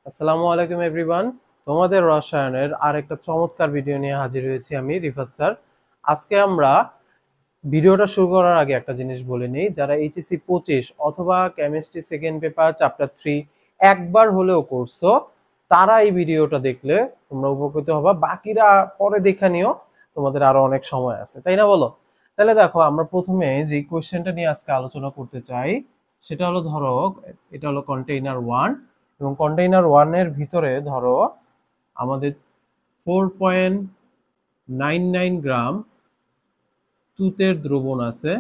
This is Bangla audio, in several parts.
আসসালামু আলাইকুম এভরিওয়ান। তোমাদের রসায়নের আরেকটা চমৎকার ভিডিও নিয়ে হাজির হয়েছি আমি রিফাত স্যার। আজকে আমরা ভিডিওটা শুরু করার আগে একটা জিনিস বলে নিই, যারা এইচএসসি 25 অথবা কেমিস্ট্রি সেকেন্ড পেপার চ্যাপ্টার 3 একবার হলেও করছো, তারা এই ভিডিওটা দেখলে তোমরা উপকৃত হবা। বাকিরা পরে দেখে নিও, তোমাদের আরো অনেক সময় আছে, তাই না বলো? তাহলে দেখো, আমরা প্রথমে যে কোয়েশ্চেনটা নিয়ে আজকে আলোচনা করতে চাই সেটা হলো, ধরো এটা হলো কন্টেইনার 1, এবং কন্টেইনার 1 এর ভিতরে ধরো আমাদের 4.99 গ্রাম তুতের দ্রবণ আছে,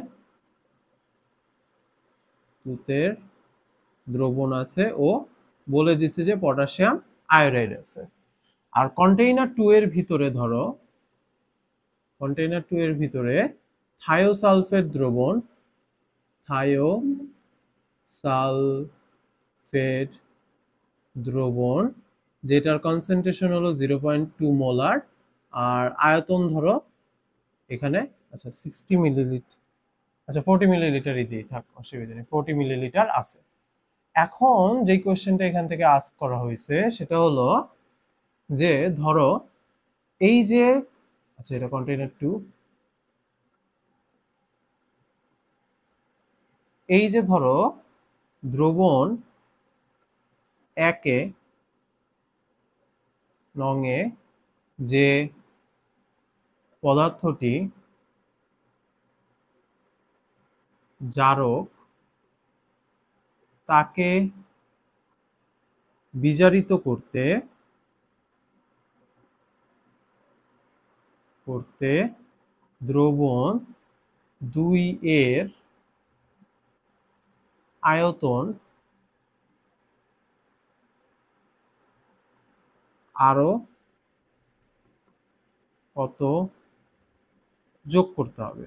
তুতের দ্রবণ আছে ও বলে দিছে যে পটাশিয়াম আয়োডাইড আছে। আর কন্টেইনার 2 এর ভিতরে ধরো, কন্টেইনার 2 এর ভিতরে থায়োসালফেট দ্রবণ, থায়োসালফেট দ্রবণ, যেটার কনসেন্ট্রেশন হলো 0.2 মোলার, আর আয়তন ধরো এখানে, আচ্ছা 60 মিলিলিটার, আচ্ছা 40 মিলিলিটারই দিই, থাক অসুবিধা নেই, 40 মিলিলিটার আছে। এখন যে কোয়েশ্চেনটা এখান থেকে আস্ক করা হয়েছে সেটা হলো যে ধরো এই যে, আচ্ছা এটা কন্টেইনার 2, এই যে ধরো দ্রবণ একে নঙে যে পদার্থটি জারক, তাকে বিজারিত করতে করতে দ্রবণ 2 এর আয়তন আরো কত যোগ করতে হবে।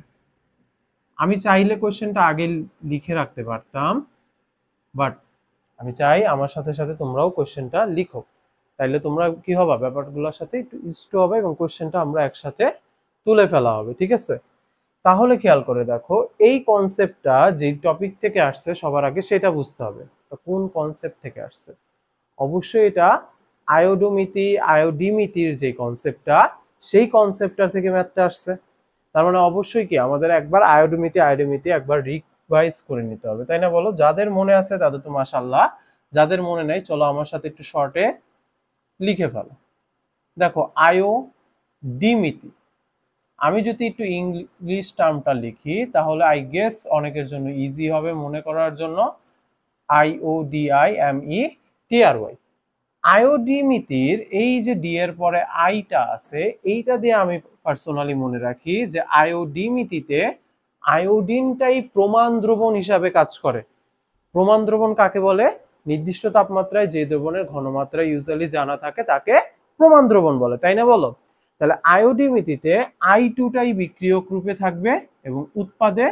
আমি চাইলে কোশ্চেনটা আগে লিখে রাখতে পারতাম, বাট আমি চাই আমার সাথে সাথে তোমরাও কোশ্চেনটা লিখো, তাইলে তোমরা কি হবে, ব্যাপারগুলোর সাথে একটু ইষ্ট হবে এবং কোশ্চেনটা আমরা একসাথে তুলে ফেলা হবে, ঠিক আছে? তাহলে খেয়াল করে দেখো, এই কনসেপ্টটা যে টপিক থেকে আসছে সবার আগে সেটা বুঝতে হবে। কোন কনসেপ্ট থেকে আসছে? অবশ্যই এটা আয়োডোমিতি আয়োডিমিতির যে কনসেপ্টটা, সেই কনসেপ্টটা থেকে ম্যাথটা আসছে। তার মানে অবশ্যই কি আমাদের একবার আয়োডোমিতি একবার রিভাইজ করে নিতে হবে, তাই না বলো? যাদের মনে আছে তাদের তো মাশাআল্লাহ, যাদের মনে নেই চলো আমার সাথে একটু শর্টে লিখে ফেলো। দেখো আয়োডিমিতি, আমি যদি একটু ইংলিশ টার্মটা লিখি তাহলে আই গেস অনেকের জন্য ইজি হবে মনে করার জন্য। IODIMETRY, আয়োডিমিতির এই যে ডি এর পরে আইটা আছে, এইটা দিয়ে আমি পার্সোনালি মনে রাখি যে আয়োডিমিতিতে আয়োডিনটাই প্রমাণ দ্রবণ হিসাবে কাজ করে। প্রমাণ দ্রবণ কাকে বলে? নির্দিষ্ট তাপমাত্রায় যে দ্রবণের ঘনমাত্রা ইউজুয়ালি জানা থাকে তাকে প্রমাণ দ্রবণ বলে, তাই না বলো? তাহলে আয়োডিমিতিতে I2টাই বিক্রিয়ক রূপে থাকবে এবং উৎপাদে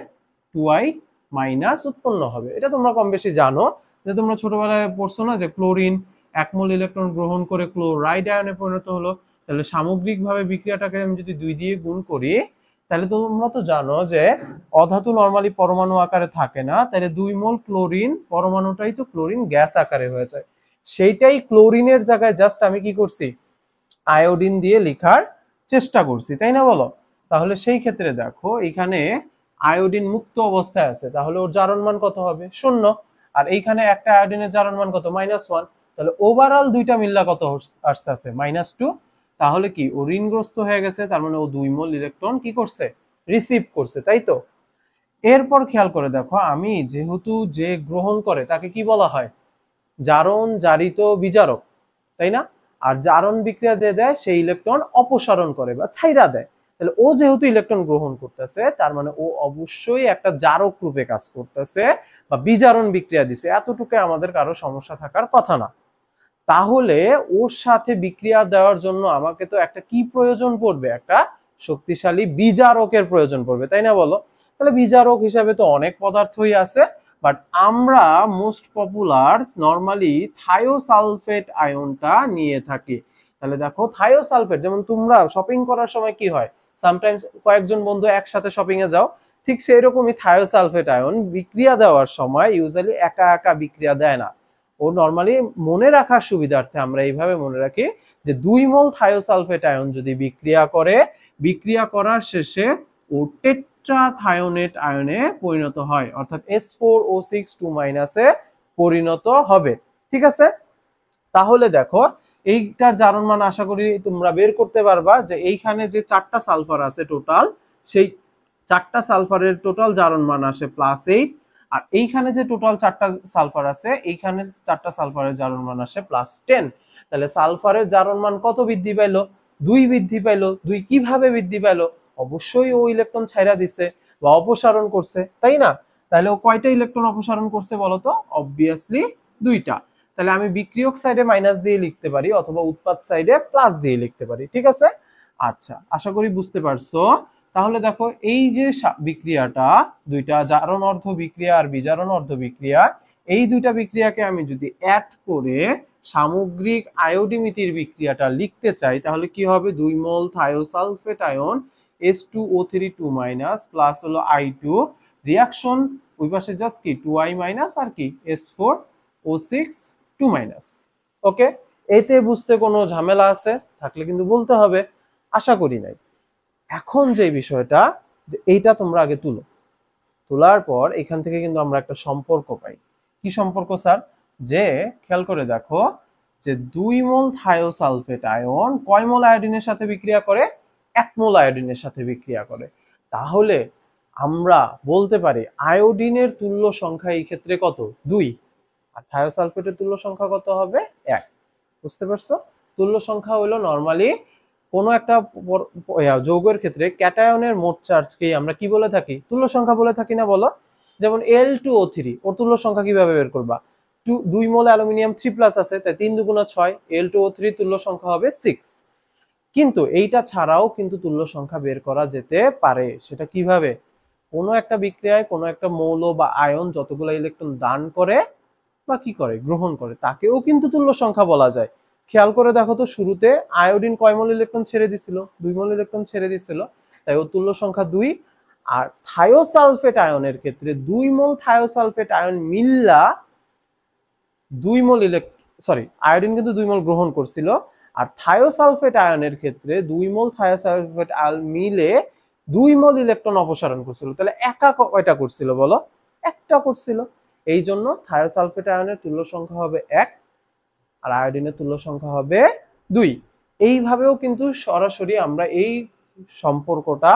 2I মাইনাস উৎপন্ন হবে। এটা তোমরা কম বেশি জানো, যে তোমরা ছোটবেলায় পড়ছো না, যে ক্লোরিন 1 মোল ইলেকট্রন গ্রহণ করে ক্লোরাইড আয়নে পরিণত হলো। তাহলে সামগ্রিকভাবে বিক্রিয়াটাকে আমি যদি 2 দিয়ে গুণ করি, তাহলে তোমরা তো জানো যে অধাতু নরমালি পরমাণু আকারে থাকে না, তাহলে 2 মোল ক্লোরিন পরমাণুটাই তো ক্লোরিন গ্যাস আকারে হয়ে যায়। সেইটাই ক্লোরিনের জায়গায় জাস্ট আমি কি করছি, আয়োডিন দিয়ে লেখার চেষ্টা করছি, তাই না বলো? তাহলে সেই ক্ষেত্রে দেখো এখানে আয়োডিন মুক্ত অবস্থায় আছে, তাহলে ওর জারণ মান কত হবে? 0। আর এইখানে একটা আয়োডিনের জারণ মান কত? -1। তাহলে ওভারঅল দুইটা মিল্লা কত আসতে আছে? -2। তাহলে কি ও ঋণগ্রস্ত হয়ে গেছে, তার মানে ও 2 মোল ইলেকট্রন কি করছে? রিসিভ করছে, তাই তো? এরপর খেয়াল করে দেখো, আমি যেহেতু যে গ্রহণ করে তাকে কি বলা হয়? জারণ জারিত বিজারক, তাই না? আর জারণ বিক্রিয়া যে দেয় সেই ইলেকট্রন অপসারণ করে বা ছাইরা দেয়। তাহলে ও যেহেতু ইলেকট্রন গ্রহণ করতেছে, তার মানে ও অবশ্যই একটা জারক রূপে কাজ করতেছে বা বিজারণ বিক্রিয়া দিছে। এতটুকু আমাদের কারো সমস্যা থাকার কথা না। তাহলে ওর সাথে বিক্রিয়া দেওয়ার জন্য আমাকে তো একটা কি প্রয়োজন পড়বে? একটা শক্তিশালী বিজারকের প্রয়োজন পড়বে, তাই না বলো? তাহলে বিজারক হিসাবে তো অনেক পদার্থই আছে, বাট আমরা মোস্ট পপুলার নরমালি থায়োসালফেট আয়নটা নিয়ে থাকি। তাহলে দেখো থায়োসালফেট, যেমন তোমরা শপিং করার সময় কি হয়, সামটাইমস কয়েকজন বন্ধু একসাথে শপিং এ যাও, ঠিক সেই রকমই থায়োসালফেট আয়ন বিক্রিয়া দেওয়ার সময় ইউজুয়ালি একা একা বিক্রিয়া দেয় না, ও নরমালি মনে রাখার সুবিধার্থে আমরা এইভাবে মনে রাখি যে 2 মোল থায়োসালফেট আয়ন যদি বিক্রিয়া করে, বিক্রিয়া করার শেষে ও টেট্রাথায়োনেট আয়নে পরিণত হয়, অর্থাৎ S4O6 2- এ পরিণত হবে। ঠিক আছে, তাহলে দেখো এইটার জারণ মান আশা করি তোমরা বের করতে পারবা যে এইখানে যে 4টা সালফার আছে টোটাল, সেই 4টা সালফারের টোটাল জারণ মান আসে +8, আর এইখানে যে টোটাল 4টা সালফার আছে এইখানে 4টা সালফারের জারণ মান আসে +10। তাহলে সালফারের জারণ মান কত বৃদ্ধি পাইলো? 2 বৃদ্ধি পাইলো। 2 কিভাবে বৃদ্ধি পাইলো? অবশ্যই ও ইলেকট্রন ছাইরা দিছে বা অপসারণ করছে, তাই না? তাহলে ও কয়টা ইলেকট্রন অপসারণ করছে বলতো? অবভিয়াসলি 2টা। তাহলে আমি বিক্রিয়ক সাইডে মাইনাস দিয়ে লিখতে পারি অথবা উৎপাদ সাইডে প্লাস দিয়ে লিখতে পারি। ঠিক আছে, আচ্ছা আশা করি বুঝতে পারছো। তাহলে দেখো এই যে বিক্রিয়াটা, দুইটা জারণ অর্ধ বিক্রিয়া আর বিজারণ অর্ধ বিক্রিয়া, এই দুইটা বিক্রিয়াকে আমি যদি অ্যাড করে সামগ্রিক আয়োডিমিতির বিক্রিয়াটা লিখতে চাই তাহলে কি হবে? 2 মোল থায়োসালফেট আয়ন S2O3 2- প্লাস হলো I2, রিঅ্যাকশন ওই পাশে জাস্ট কি 2I- আর কি S4O6 2-। ওকে, এতে বুঝতে কোনো ঝামেলা আছে থাকলে কিন্তু বলতে হবে, আশা করি নাই। এখন যে বিষয়টা, যে এইটা তোমরা আগে তুলো, তোলার পর এখান থেকে কিন্তু আমরা একটা সম্পর্ক পাই। কি সম্পর্ক স্যার? যে খেয়াল করে দেখো যে 2 মোল থায়োসালফেট আয়ন কয় মোল আয়োডিনের সাথে বিক্রিয়া করে? 1 মোল আয়োডিনের সাথে বিক্রিয়া করে। তাহলে আমরা বলতে পারি আয়োডিনের তুল্য সংখ্যা এই ক্ষেত্রে কত? 2, আর থায়োসালফেটের তুল্য সংখ্যা কত হবে? 1। বুঝতে পারছো? তুল্য সংখ্যা হলো নরমালি কোনো একটা যৌগের ক্ষেত্রে ক্যাটায়নের মোট চার্জকে আমরা কি বলে থাকি? তুল্য সংখ্যা বলে থাকি না বলো? যেমন L2O3 ওর তুল্য সংখ্যা কিভাবে বের করবা? 2 মোল অ্যালুমিনিয়াম 3+ আছে, তাই 3 দুগুণা 6, L2O3 তুল্য সংখ্যা হবে 6। কিন্তু এইটা ছাড়াও কিন্তু তুল্য সংখ্যা বের করা যেতে পারে। সেটা কিভাবে? কোনো একটা বিক্রিয়ায় কোনো একটা মৌল বা আয়ন যতগুলো ইলেকট্রন দান করে বা কি করে গ্রহণ করে তাকেও কিন্তু তুল্য সংখ্যা বলা যায়। খেয়াল করে দেখো তো শুরুতে আয়োডিন কয় মোল ইলেকট্রন ছেড়ে দিছিল? 2 মোল ইলেকট্রন ছেড়ে দিছিল, তাই ও তুল্য সংখ্যা 2। আর থায়োসালফেট আয়নের ক্ষেত্রে 2 মোল থায়োসালফেট আয়ন মিল্লা 2 মোল আয়োডিন কিন্তু 2 মোল গ্রহণ করছিল, আর থায়োসালফেট আয়নের ক্ষেত্রে 2 মোল থায়োসালফেট আয়ন মিলে 2 মোল ইলেকট্রন অপসারণ করছিল। তাহলে একা কয়টা করছিল বলো? একটা করছিল। এই জন্য থায়োসালফেট আয়নের তুল্য সংখ্যা হবে 1 আর আয়োডিনের তুল্য সংখ্যা হবে 2। এইভাবেও কিন্তু সরাসরি আমরা এই সম্পর্কটা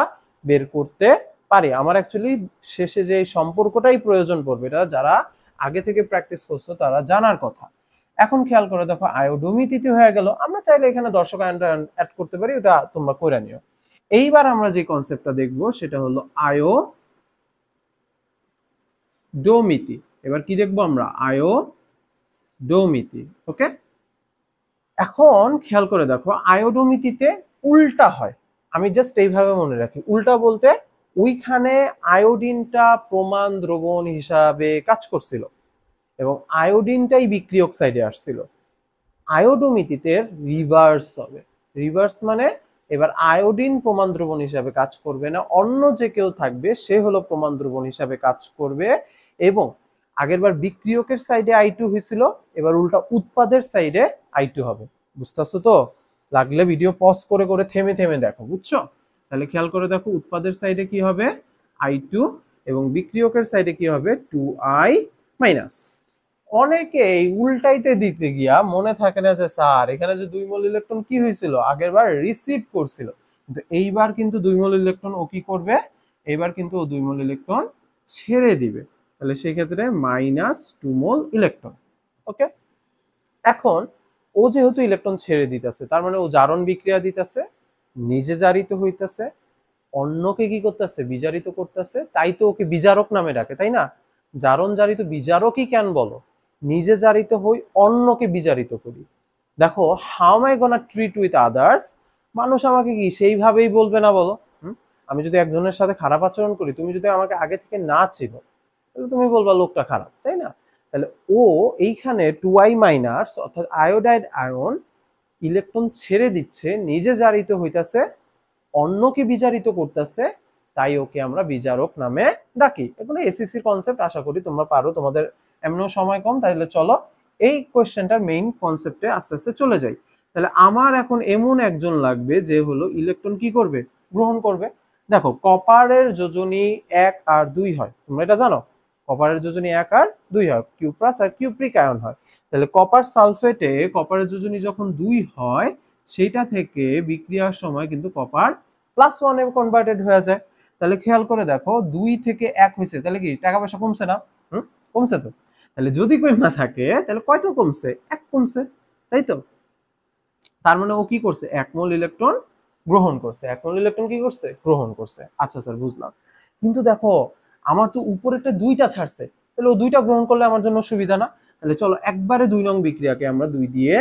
বের করতে পারি। আমার অ্যাকচুয়ালি শেষে যে এই সম্পর্কটাই প্রয়োজন পড়বে, এটা যারা আগে থেকে প্র্যাকটিস করছো তারা জানার কথা। এখন খেয়াল করে দেখো আয়োডোমিতিতে হয়ে গেল, আমরা চাইলে এখানে দর্শক আয়নটা অ্যাড করতে পারি, ওটা তোমরা করে নিও। এইবার আমরা যে কনসেপ্টটা দেখবো সেটা হলো আয়োডোমিতি। এবার কি দেখবো আমরা? আয়োডোমিতি। ওকে, এখন খেয়াল করে দেখো আয়োডোমিতিতে উল্টা হয়। আমি জাস্ট এইভাবে মনে রাখি, উল্টা বলতে ওইখানে আয়োডিনটা প্রমাণ দ্রবণ হিসাবে কাজ করছিল এবং আয়োডিনটাই বিক্রিয়ক সাইডে আসছিল। আয়োডোমিতিতে রিভার্স হবে। রিভার্স মানে এবার আয়োডিন প্রমাণ দ্রবণ হিসাবে কাজ করবে না, অন্য যে কেউ থাকবে সে হলো প্রমাণ দ্রবণ হিসাবে কাজ করবে। এবং আগেরবার বিক্রিয়কের সাইডে I2 হয়েছিল, এবার উল্টা উৎপাদের সাইডে I2 হবে। বুঝতেছো তো? লাগলে ভিডিও পজ করে করে থেমে থেমে দেখো, বুঝছো? তাহলে খেয়াল করে দেখো উৎপাদের সাইডে কি হবে? I2, এবং বিক্রিয়কের সাইডে কি হবে? 2I-। অনেকে এই উল্টাইতে দিতে গিয়া মনে থাকে না যে স্যার এখানে যে 2 মোল ইলেকট্রন কি হয়েছিল? আগেরবার রিসিভ করছিল, কিন্তু এইবার কিন্তু 2 মোল ইলেকট্রন ও কি করবে? এইবার কিন্তু ও 2 মোল ইলেকট্রন ছেড়ে দিবে। তাহলে সেই ক্ষেত্রে -2 মোল ইলেকট্রন। ওকে, এখন ও যেহেতু ইলেকট্রন ছেড়ে দিতেছে তার মানে ও জারণ বিক্রিয়া দিতেছে, নিজে জারিত হইতেছে, অন্যকে কি করতেছে? বিজারিত করতেছে। তাই তো ওকে বিজারক নামে ডাকে, তাই না? জারণ জারিত বিজারকই কেন বলো? নিজে জারিত হই, অন্যকে বিজারিত করি। দেখো how M I gonna treat with others, মানুষ আমাকে কি সেইভাবেই বলবে না বলো? আমি যদি একজনের সাথে খারাপ আচরণ করি, তুমি যদি আমাকে আগে থেকে না চিনো তাহলে তুমি বলবা লোকটা খারাপ, তাই না? তাহলে ও এইখানে 2I- অর্থাৎ আয়োডাইড আয়ন ইলেকট্রন ছেড়ে দিচ্ছে, নিজে জারিত হইতাছে, অন্যকে বিজারিত করতেছে, তাই ওকে আমরা বিজারক নামে ডাকি। এগুলো এসএসসির কনসেপ্ট, আশা করি তোমরা পারো। তোমাদের এমনও সময় কম, তাহলে চলো এই কোয়েশ্চেনটার মেইন কনসেপ্টে আস্তে আস্তে চলে যাই। তাহলে আমার এখন এমন একজন লাগবে যে হলো ইলেকট্রন কি করবে, গ্রহণ করবে। দেখো কপারের যোজনী 1 আর 2 হয়, তোমরা এটা জানো। কপারের যোজনী 1 আর 2 হয়, কিউপ্রাস আর কিউপ্রিক আয়ন হয়। তাহলে কপার সালফেটে কপারের যোজনী যখন 2 হয়, সেইটা থেকে বিক্রিয়ার সময় কিন্তু কপার +1 এ কনভার্টেড হয়ে যায়। তাহলে খেয়াল করে দেখো 2 থেকে 1 হয়েছে, তাহলে কি টাকা পয়সা কমছে না? কমছে তো। তাহলে যদি কমা থাকে তাহলে কয়টা কমছে, 1 কমছে, তাই তো। তার মানে ও কি করছে, 1 মোল ইলেকট্রন গ্রহণ করছে। 1 মোল ইলেকট্রন কি করছে, গ্রহণ করছে। আচ্ছা স্যার বুঝলাম, কিন্তু দেখো আমার তো উপরেরটা 2টা ছাড়ছে, তাহলে ও 2টা গ্রহণ করলে আমার জন্য সুবিধা না। তাহলে চলো একবারে 2 নং বিক্রিয়াকে আমরা 2 দিয়ে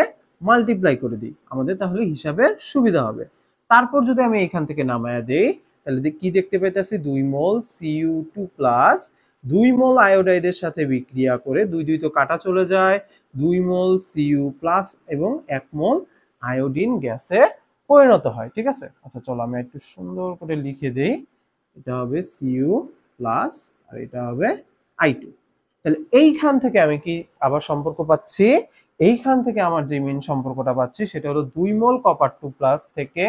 মাল্টিপ্লাই করে দিই, আমাদের তাহলে হিসাবে সুবিধা হবে। তারপর যদি আমি এখান থেকে নামায়া দেই, তাহলে কি দেখতে পাইতেছি, 2 মোল Cu2+, 2 মোল আয়োডাইডের সাথে বিক্রিয়া করে 2 2 তো কাটা চলে যায়, 2 মোল Cu+ এবং 1 মোল আয়োডিন গ্যাসে পরিণত হয়। ঠিক আছে, আচ্ছা চলো আমি একটু সুন্দর করে লিখে দেই। এটা হবে Cu+ আর এটা হবে I2। তাহলে এইখান থেকে আমি কি আবার সম্পর্ক পাচ্ছি, এইখান থেকে আমার যে মেইন সম্পর্কটা পাচ্ছি সেটা হলো 2 মোল Copper2+ থেকে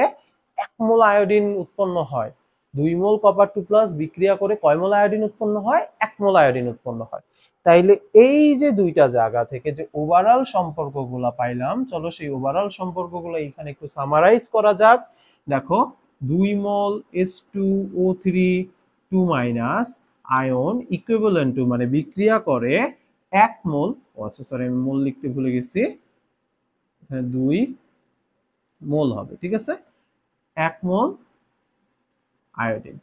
1 মোল আয়োডিন উৎপন্ন হয়। 2 মোল Copper2+ বিক্রিয়া করে কয় মোল আয়োডিন উৎপন্ন হয়, 1 মোল আয়োডিন উৎপন্ন হয়। তাইলে এই যে দুইটা জায়গা থেকে যে ওভারঅল সম্পর্কগুলো পাইলাম, চলো সেই ওভারঅল সম্পর্কগুলো এখানে একটু সামারাইজ করা যাক। দেখো 2 মোল H2O3 2- আয়ন ইকুইভ্যালেন্ট টু মানে বিক্রিয়া করে 1 মোল, আচ্ছা সরি আমি মোল লিখতে ভুলে গেছি, এখানে 2 মোল হবে। ঠিক আছে, 1 মোল আয়োডিন।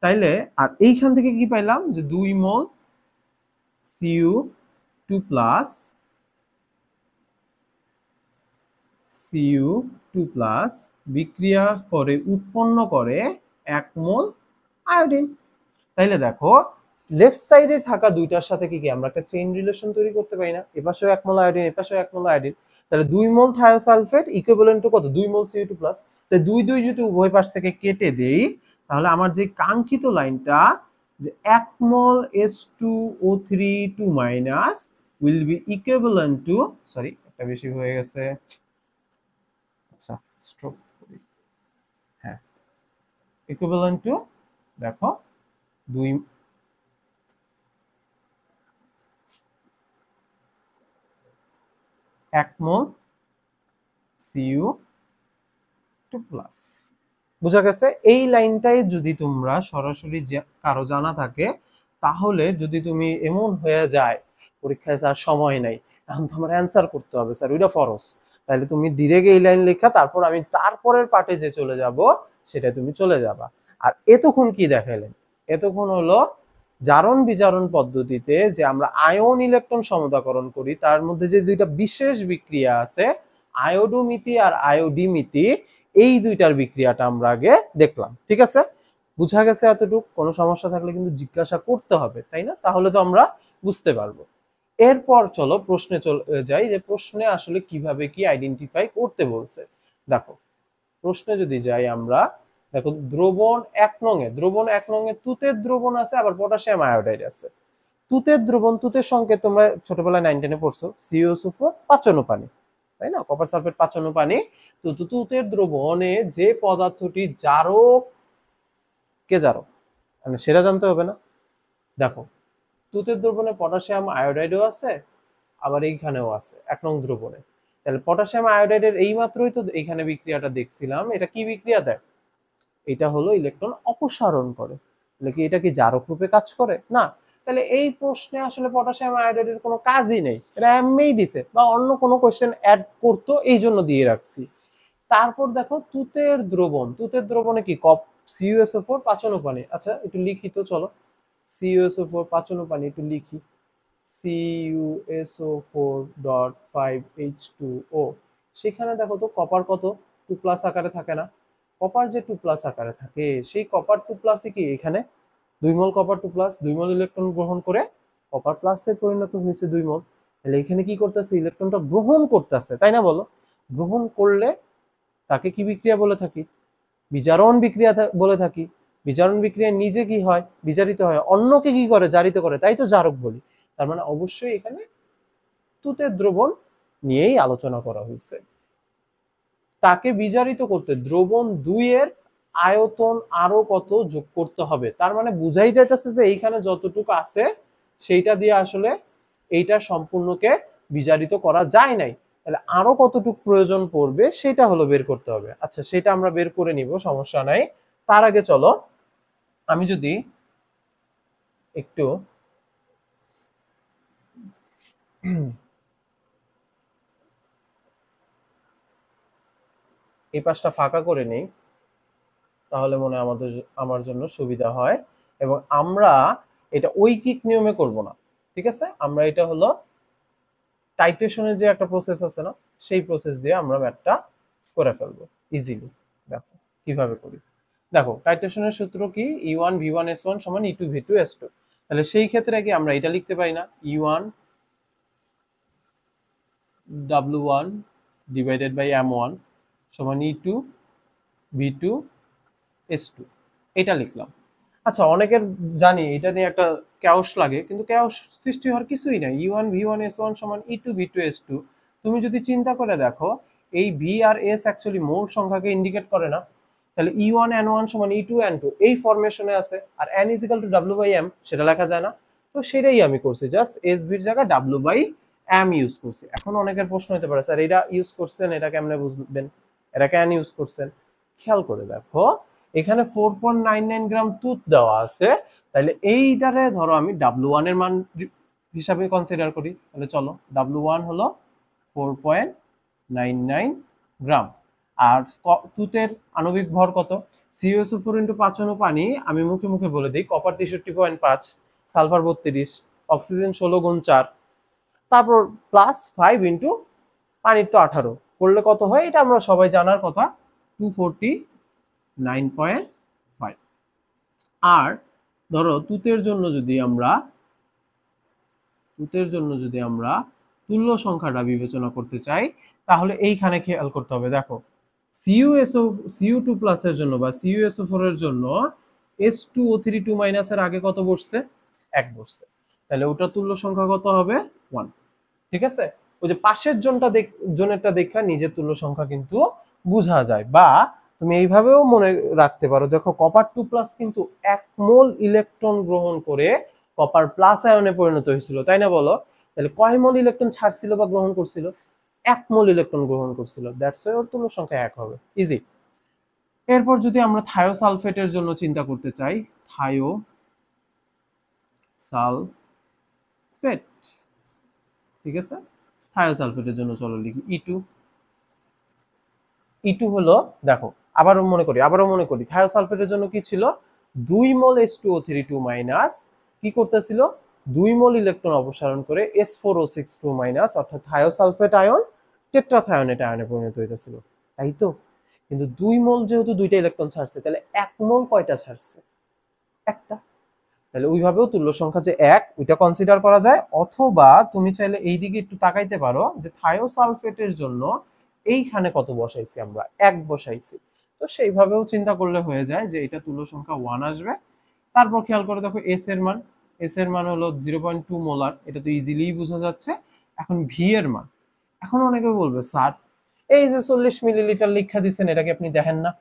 তাইলে আর এইখান থেকে কি পাইলাম যে 2 মোল Cu2+ বিক্রিয়া করে উৎপন্ন করে 1 মোল আয়োডিন। তাইলে দেখো লেফট সাইডে থাকা দুইটার সাথে কি আমরা একটা চেইন রিলেশন তৈরি করতে পারি না, এপাশেও 1 মোল আয়োডিন এপাশেও 1 মোল আয়োডিন। তাহলে 2 মোল থায়োসালফেট ইকুইভ্যালেন্ট টু কত, 2 মোল Cu2+। তাই 2 2 যদি উভয় পাশ থেকে কেটে দেই, তাহলে আমার যে কাঙ্ক্ষিত লাইনটা যে 1 মোল H2O3 2- will be equivalent to, sorry একটা বেশি হয়ে গেছে, আচ্ছা স্ট্রোক করি, হ্যাঁ ইকুইভ্যালেন্ট টু, দেখো 2 1 মোল Cu2+। বুঝা গেছে? এই লাইনটাই যদি তোমরা সরাসরি কারো জানা থাকে, তাহলে যদি তুমি এমন হয়ে যায় পরীক্ষায় স্যার সময় নাই, এখন তো আমার অ্যান্সার করতে হবে স্যার ওইটা ফরজ, তাহলে তুমি ডিরেক্ট এই লাইন লেখা তারপর আমি তারপরের পার্টে যে চলে যাব সেটা তুমি চলে যাবা। আর এতক্ষণ কি দেখাইলেন, এতক্ষণ হলো জারণ বিজারণ পদ্ধতিতে যে আমরা আয়ন ইলেকট্রন সমতাকরণ করি, তার মধ্যে যে দুইটা বিশেষ বিক্রিয়া আছে আয়োডোমিতি আর আয়োডিমিতি, এই দুইটার বিক্রিয়াটা আমরা আগে দেখলাম। ঠিক আছে, বুঝা গেছে এতটুকু? কোনো সমস্যা থাকলে কিন্তু জিজ্ঞাসা করতে হবে, তাই না? তাহলে তো আমরা বুঝতে পারবো। এরপর চলো প্রশ্নে চলে যাই, যে প্রশ্নে আসলে কিভাবে কি আইডেন্টিফাই করতে বলছে। দেখো প্রশ্নে যদি যাই আমরা, দেখো দ্রবণ 1 নং এ তুতের দ্রবণ আছে, আবার পটাশিয়াম আয়োডাইড আছে। তুতের দ্রবণ, তুতের সংকেত তোমরা ছোটবেলায় 9 10-এ পড়ছো, CuSO4 পাচানো পানি, তাই না? কপার সালফেট পাচানো পানি। তো তুতের দ্রবণে যে পদার্থটি জারক, কে জারক মানে সেটা জানতে হবে না। দেখো তুতের দ্রবণে পটাশিয়াম আয়োডাইডও আছে, আবার এইখানেও আছে 1 নং দ্রবণে। তাহলে পটাশিয়াম আয়োডাইডের এই মাত্রই তো এইখানে বিক্রিয়াটা দেখছিলাম, এটা কি বিক্রিয়া দেয়, এটা হলো ইলেকট্রন অপসারণ করে। তাহলে কি এটা কি জারক রূপে কাজ করে না? তাহলে এই প্রশ্নে আসলে পটাশিয়াম আয়োডাইডের কোনো কাজই নেই, এটা এমনিই দিছে, বা অন্য কোনো কোশ্চেন অ্যাড করতো এই জন্য দিয়ে রাখছি। তারপর দেখো তুতের দ্রবণ, তুতের দ্রবণে কি CuSO4 পাচানো পানি। আচ্ছা একটু লিখি তো, চলো CuSO4 পাচানো পানি একটু লিখি, CuSO4.5H2O। সেখানে দেখো তো কপার কত, 2+ আকারে থাকে না? কপার যে 2+ আকারে থাকে, সেই কপার 2+ কি এখানে 2 মোল কপার 2+, 2 মোল ইলেকট্রন গ্রহণ করে কপার প্লাসে পরিণত হয়েছে 2 মোল। তাহলে এখানে কি করতেছে, ইলেকট্রনটা গ্রহণ করতেছে, তাই না? বলো, গ্রহণ করলে তাকে কি বিক্রিয়া বলে থাকি, বিজারণ বিক্রিয়া বলে থাকি। বিজারণ বিক্রিয়া নিজে কি হয়, বিজারিত হয়, অন্যকে কি করে, জারিত করে, তাই তো জারক বলি। তার মানে অবশ্যই এখানে তুতের দ্রবণ নিয়েই আলোচনা করা হয়েছে। তাকে বিজারিত করতে দ্রবণ 2 এর আয়তন আরো কত যোগ করতে হবে। তার মানে বুঝাই যাইতেছে যে এইখানে যতটুকু আছে সেইটা দিয়ে আসলে এইটা সম্পূর্ণকে বিজারিত করা যায় নাই, তাহলে আরো কতটুকু প্রয়োজন পড়বে সেটা হলো বের করতে হবে। আচ্ছা, সেটা আমরা বের করে নিব, সমস্যা নাই। তার আগে চলো আমি যদি একটু এই পাশটা ফাঁকা করে নিই, তাহলে মনে হয় আমার জন্য সুবিধা হয়। এবং আমরা এটা ঐকিক নিয়মে করব না, ঠিক আছে? আমরা এটা হলো টাইট্রেশনের যে একটা প্রসেস আছে না, সেই প্রসেস দিয়ে আমরা ম্যাথটা করে ফেলবো ইজিলি। দেখো কিভাবে করি। দেখো টাইট্রেশনের সূত্র কি, E1 V1 S1 সমান E2 V2 S2। তাহলে সেই ক্ষেত্রে কি আমরা এটা লিখতে পারি না, E1 W1 divided by M1 সমান E2 V2 S2, এটা লিখলাম। আচ্ছা, অনেকের জানি এটা নিয়ে একটা ক্যাওস লাগে, কিন্তু ক্যাওস সৃষ্টি হওয়ার কিছুই নাই। E1 V1 S1 সমান E2 V2 S2। তুমি যদি চিন্তা করে দেখো, এই V আর S অ্যাকচুয়ালি মোল সংখ্যাকে ইন্ডিকেট করে না। তাহলে E1 N1 সমান E2 N2 এই ফরমেশনে আছে, আর N is equal to W by M সেটা লেখা যায় না। তো সেটাই আমি করছি, জাস্ট SB এর জায়গায় W বাই M ইউজ করছি। এখন অনেকের প্রশ্ন হতে পারে, স্যার এটা ইউজ করছেন, এটা কেমনে বুঝবেন, এটা কেন ইউজ করছেন? খেয়াল করে দেখো, এখানে 4.99 গ্রাম তুত দেওয়া আছে, তাহলে এইটারে ধরো আমি W1 এর মান হিসাবে কনসিডার করি। তাহলে চলো, W1 হলো 4.99 গ্রাম। আর তুতের আণবিক ভর কত? CuSO4 ইন্টু 5 অণু পানি, আমি মুখে মুখে বলে দিই, কপার 63.5, সালফার 32, অক্সিজেন 16 গুণ 4, তারপর প্লাস 5 ইন্টু পানির তো 18 করলে কত হয়, এটা আমরা সবাই জানার কথা, 249.5। আর ধরো তুতের জন্য যদি আমরা তুল্য সংখ্যাটা বিবেচনা করতে চাই, তাহলে এইখানে খেয়াল করতে হবে। দেখো Cu2+ এর জন্য বা CuSO4 এর জন্য S2O3 2 এর আগে কত বসছে? 1 বসছে, তাহলে ওটা তুল্য সংখ্যা কত হবে? 1। ঠিক আছে, ওই যে পাশের জনেরটা দেখা নিজের তুল্য সংখ্যা কিন্তু বোঝা যায়। বা তুমি এইভাবেও মনে রাখতে পারো, দেখো কপার 2+ কিন্তু 1 মোল ইলেকট্রন গ্রহণ করে কপার প্লাস আয়নে পরিণত হয়েছিল, তাই না বলো? তাহলে কয় মোল ইলেকট্রন ছাড়ছিল বা গ্রহণ করছিল? 1 মোল ইলেকট্রন গ্রহণ করছিল, দ্যাটস ওয়াই ওর তুল্য সংখ্যা 1 হবে, ইজি। এরপর যদি আমরা থায়োসালফেটের জন্য চিন্তা করতে চাই, থায়োসালফেট, ঠিক আছে, থায়োসালফেটের জন্য চলো লিখি E2 হলো, দেখো আবারও মনে করি থায়োসালফেটের জন্য কি ছিল? 2 মোল H2O3 2 কি করতেছিল? 2 মোল ইলেকট্রন অপসারণ করে S4O6 2 অর্থাৎ থায়োসালফেট আয়ন টেট্রাথায়োনেট আয়নে পরিণত হইতেছিল, তাই তো? কিন্তু 2 মোল যেহেতু দুইটা ইলেকট্রন ছাড়ছে, তাহলে 1 মোল কয়টা ছাড়ছে? একটা। তাহলে ওইভাবেও তুল্য সংখ্যা যে 1 ওইটা কনসিডার করা যায়। অথবা তুমি চাইলে এই দিকে একটু তাকাইতে পারো যে থায়োসালফেটের জন্য এইখানে কত বসাইছি আমরা? 1 বসাইছি। তো সেইভাবেও চিন্তা করলে হয়ে যায় যে এটা তুল্য সংখ্যা 1 আসবে। তারপর খেয়াল করে দেখো এস এর মান হলো 0.2 মোলার, এটা তো ইজিলি বোঝা যাচ্ছে। এখন ভি এর মান, এখন অনেকে বলবে স্যার এই যে 40 মিলিলিটার লিখা দিচ্ছেন, এটা কি আপনি দেখেন না?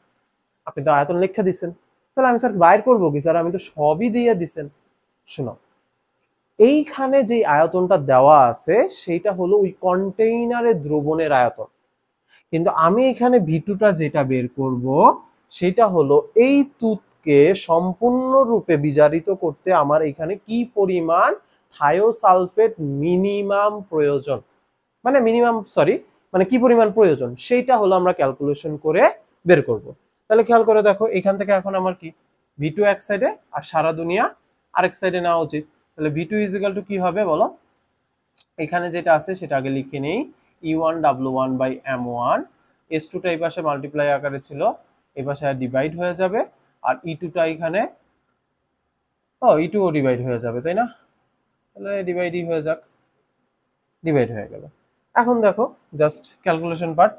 আপনি তো আয়তন লিখা দিচ্ছেন, তাহলে আমি স্যার বাইর করবো কি স্যার? আমি তো সবই দিয়ে দিচ্ছেন। শোনো, এইখানে যে আয়তনটা দেওয়া আছে সেইটা হলো ওই কন্টেইনারে দ্রবণের আয়তন, কিন্তু আমি এখানে ভিটুটা যেটা বের করব সেটা হলো এই তুতকে সম্পূর্ণরূপে বিজারিত করতে আমার এখানে কি পরিমাণ থায়োসালফেট মিনিমাম প্রয়োজন, মানে কি পরিমাণ প্রয়োজন সেইটা হলো আমরা ক্যালকুলেশন করে বের করব। তাহলে খেয়াল করে দেখো, এখান থেকে এখন আমার কি V2 এক সাইডে আর সারা দুনিয়া আরেক সাইডে নেওয়া উচিত। তাহলে V2 ইজিক্যাল টু কি হবে বলো? এখানে যেটা আছে সেটা আগে লিখে নেই, E1 W1 by M1, S2 টা এই পাশে মাল্টিপ্লাই আকারে ছিল, এই পাশে ডিভাইড হয়ে যাবে, আর E2 টা এখানে E2 ও ডিভাইড হয়ে যাবে, তাই না? তাহলে ডিভাইডই হয়ে যাক, ডিভাইড হয়ে গেল। এখন দেখো জাস্ট ক্যালকুলেশন পার্ট,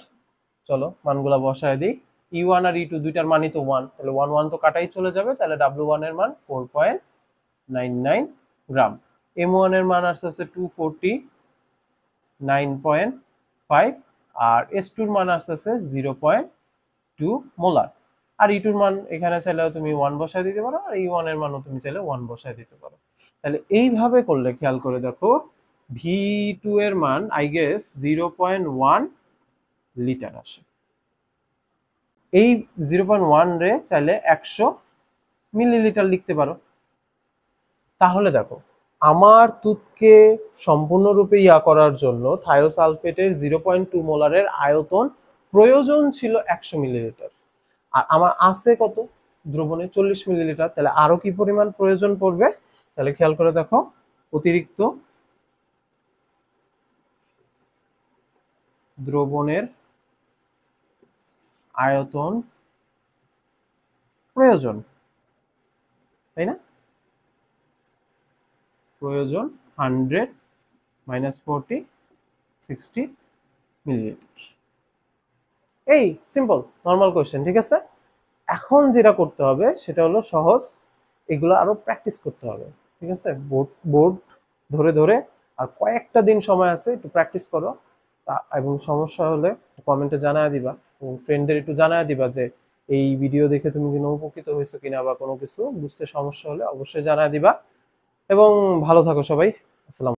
চলো মানগুলা বসায় দিই। E1 আর E2 দুইটার মানই তো 1, তাহলে 1 1 তো কাটাই চলে যাবে, তাহলে W1 এর মান 4.99 গ্রাম, M1 এর মান আসছে 240, 9.5 আর S2 এর মান আসতেছে 0.2 মোলার। আর E2 এর মান এখানে চাইলেও তুমি 1 বসায় দিতে পারো, আর E1 এর মানও তুমি চাইলে 1 বসায় দিতে পারো। তাহলে এইভাবে করলে খেয়াল করে দেখো V2 এর মান আই গেস 0.1 লিটার আসে। এই 0.1 রে চাইলে 100 মিলিলিটার লিখতে পারো। তাহলে দেখো আমার দুধকে সম্পূর্ণরূপে করার জন্য থায়োসালফেটের 0.2 মোলারের আয়তন প্রয়োজন ছিল 100 মিলিলিটার, আর আমার আছে কত দ্রবণে 40 মিলিলিটার। তাহলে আরো কি পরিমাণ প্রয়োজন পড়বে? তাহলে খেয়াল করে দেখো অতিরিক্ত দ্রবণের আয়তন প্রয়োজন, তাই না? প্রয়োজন 100 মাইনাস 40 60 মিলিলিটার। এই সিম্পল নর্মাল কোশ্চেন, ঠিক আছে? এখন যেটা করতে হবে সেটা হলো সহজ, এগুলো আরো প্র্যাকটিস করতে হবে, ঠিক আছে? বোর্ড বোর্ড ধরে ধরে আর কয়েকটা দিন সময় আছে, একটু প্র্যাকটিস করো। এবং সমস্যা হলে কমেন্টে জানায় দিবা, এবং ফ্রেন্ডদের একটু জানায় দিবা যে এই ভিডিও দেখে তুমি কোনো উপকৃত হয়েছো কিনা, বা কোনো কিছু বুঝতে সমস্যা হলে অবশ্যই জানায় দিবা। এবং ভালো থাকো সবাই। আসসালাম।